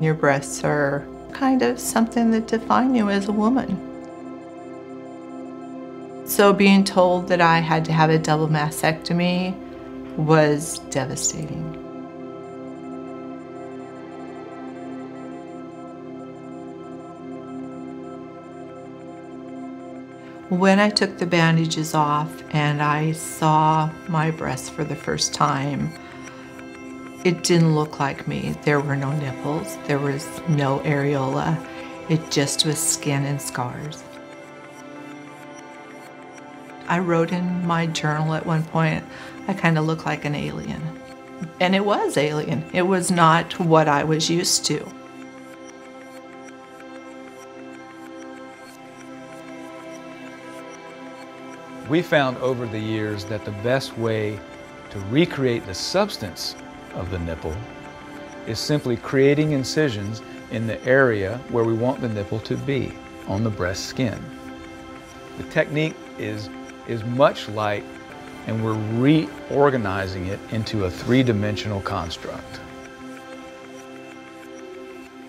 Your breasts are kind of something that define you as a woman. So being told that I had to have a double mastectomy was devastating. When I took the bandages off and I saw my breasts for the first time, it didn't look like me. There were no nipples, there was no areola. It just was skin and scars. I wrote in my journal at one point, I kind of looked like an alien. And it was alien. It was not what I was used to. We found over the years that the best way to recreate the substance of the nipple is simply creating incisions in the area where we want the nipple to be, on the breast skin. The technique is much like, and we're reorganizing it into a three-dimensional construct.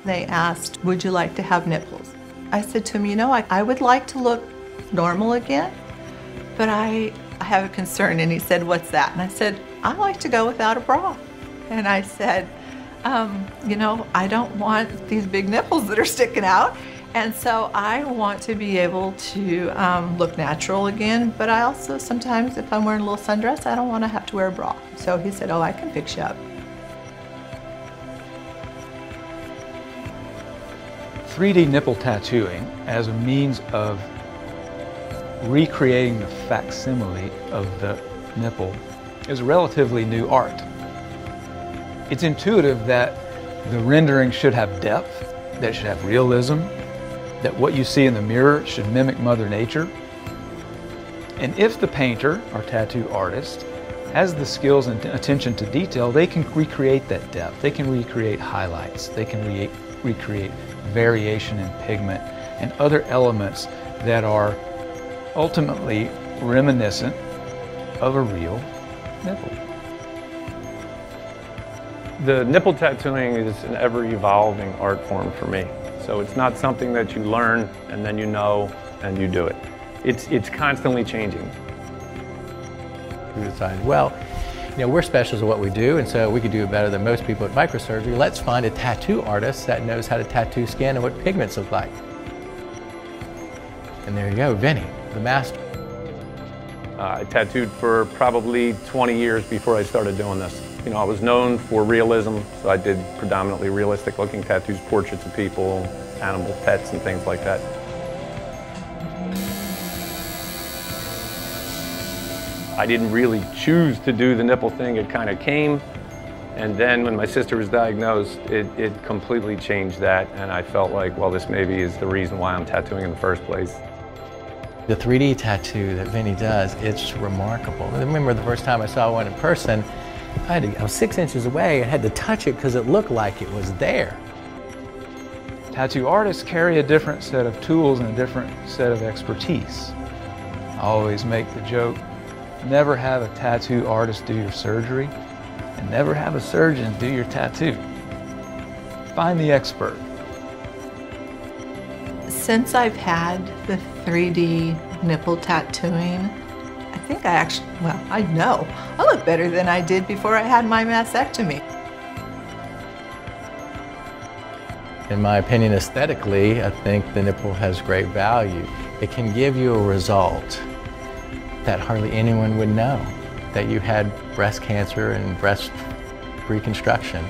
They asked, would you like to have nipples? I said to them, you know, I would like to look normal again, but I have a concern. And he said, what's that? And I said, I like to go without a bra. And I said, you know, I don't want these big nipples that are sticking out. And so I want to be able to look natural again, but I also sometimes, if I'm wearing a little sundress, I don't want to have to wear a bra. So he said, oh, I can fix you up. 3D nipple tattooing as a means of recreating the facsimile of the nipple is a relatively new art. It's intuitive that the rendering should have depth, that it should have realism, that what you see in the mirror should mimic Mother Nature. And if the painter or tattoo artist has the skills and attention to detail, they can recreate that depth. They can recreate highlights. They can recreate variation in pigment and other elements that are ultimately reminiscent of a real nipple. The nipple tattooing is an ever-evolving art form for me. So it's not something that you learn and then you know and you do it. It's constantly changing. We decided, well, you know, we're special at what we do, and so we could do it better than most people at microsurgery. Let's find a tattoo artist that knows how to tattoo skin and what pigments look like. And there you go, Vinny, the master. I tattooed for probably 20 years before I started doing this. You know, I was known for realism, so I did predominantly realistic looking tattoos, portraits of people, animals, pets, and things like that. I didn't really choose to do the nipple thing, it kind of came. And then when my sister was diagnosed, it completely changed that, and I felt like, well, this maybe is the reason why I'm tattooing in the first place. The 3D tattoo that Vinny does, it's remarkable. I remember the first time I saw one in person, I was 6 inches away and had to touch it because it looked like it was there. Tattoo artists carry a different set of tools and a different set of expertise. I always make the joke, never have a tattoo artist do your surgery, and never have a surgeon do your tattoo. Find the expert. Since I've had the 3D nipple tattooing, I think I know, I look better than I did before I had my mastectomy. In my opinion, aesthetically, I think the nipple has great value. It can give you a result that hardly anyone would know, that you had breast cancer and breast reconstruction.